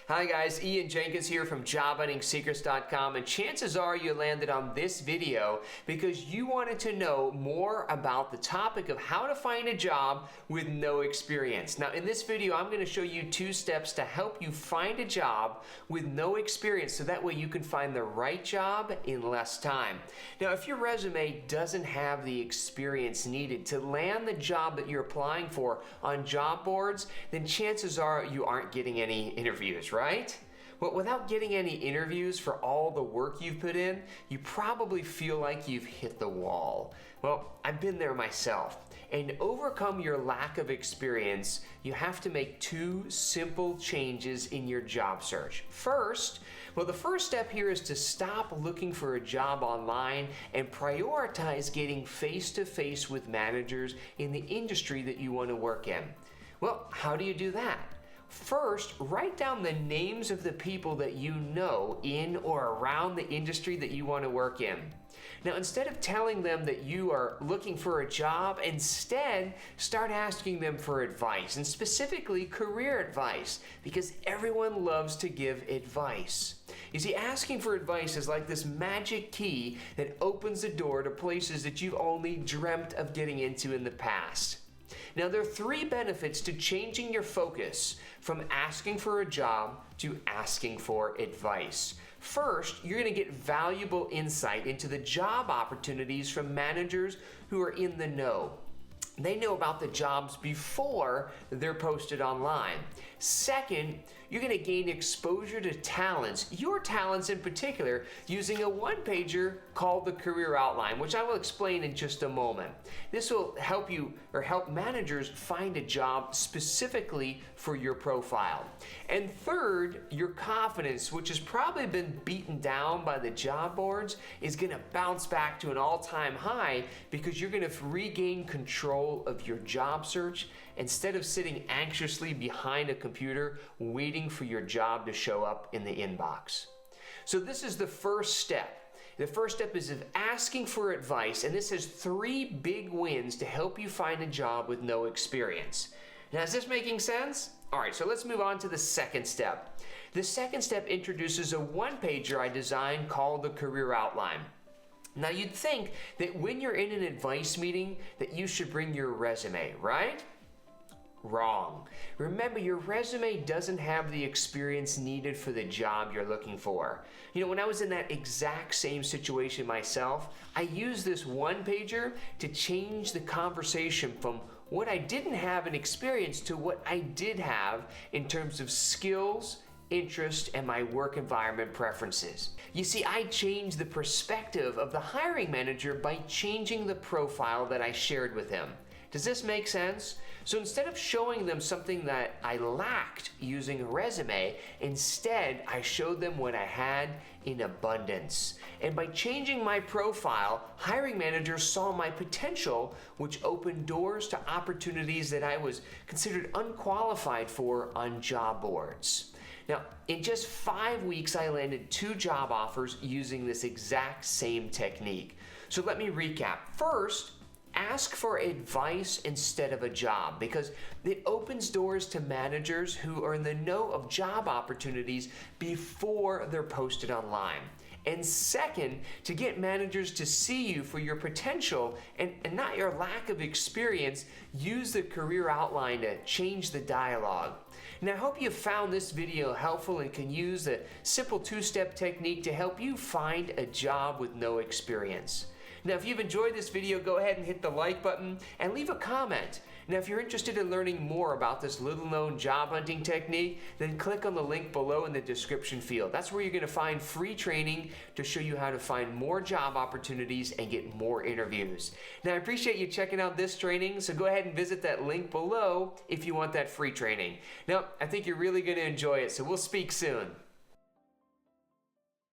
Hi guys, Ian Jenkins here from JobHuntingSecrets.com, and chances are you landed on this video because you wanted to know more about the topic of how to find a job with no experience. Now in this video I'm going to show you 2 steps to help you find a job with no experience so that way you can find the right job in less time. Now if your resume doesn't have the experience needed to land the job that you're applying for on job boards, then chances are you aren't getting any interviews, right? Well, without getting any interviews for all the work you've put in, you probably feel like you've hit the wall. Well, I've been there myself. And to overcome your lack of experience, you have to make 2 simple changes in your job search. First, the first step here is to stop looking for a job online and prioritize getting face-to-face with managers in the industry that you want to work in. Well, how do you do that? First, write down the names of the people that you know in or around the industry that you want to work in. Now, instead of telling them that you are looking for a job, instead start asking them for advice, and specifically career advice, because everyone loves to give advice. You see, asking for advice is like this magic key that opens the door to places that you've only dreamt of getting into in the past. Now, there are 3 benefits to changing your focus from asking for a job to asking for advice. First, you're going to get valuable insight into the job opportunities from managers who are in the know. They know about the jobs before they're posted online. Second, you're going to gain exposure to talents, your talents in particular, using a one-pager called the Career Outline, which I will explain in just a moment. This will help you or help managers find a job specifically for your profile. And third, your confidence, which has probably been beaten down by the job boards, is going to bounce back to an all-time high because you're going to regain control of your job search instead of sitting anxiously behind a computer waiting for your job to show up in the inbox. So this is the first step. The first step is of asking for advice, and this has 3 big wins to help you find a job with no experience. Now, is this making sense? All right, so let's move on to the second step. The second step introduces a one-pager I designed called the Career Outline. Now, you'd think that when you're in an advice meeting that you should bring your resume, right? Wrong. Remember, your resume doesn't have the experience needed for the job you're looking for. You know, when I was in that exact same situation myself, I used this one-pager to change the conversation from what I didn't have in experience to what I did have in terms of skills, interest, and my work environment preferences. You see, I changed the perspective of the hiring manager by changing the profile that I shared with him. Does this make sense? So instead of showing them something that I lacked using a resume, instead I showed them what I had in abundance. And by changing my profile, hiring managers saw my potential, which opened doors to opportunities that I was considered unqualified for on job boards. Now, in just 5 weeks, I landed 2 job offers using this exact same technique. So let me recap. First, ask for advice instead of a job because it opens doors to managers who are in the know of job opportunities before they're posted online. And second, to get managers to see you for your potential and not your lack of experience, use the Career Outline to change the dialogue. Now, I hope you found this video helpful and can use the simple 2-step technique to help you find a job with no experience. Now, if you've enjoyed this video, go ahead and hit the like button and leave a comment. Now, if you're interested in learning more about this little-known job hunting technique, then click on the link below in the description field. That's where you're going to find free training to show you how to find more job opportunities and get more interviews. Now, I appreciate you checking out this training, so go ahead and visit that link below if you want that free training. Now, I think you're really going to enjoy it, so we'll speak soon.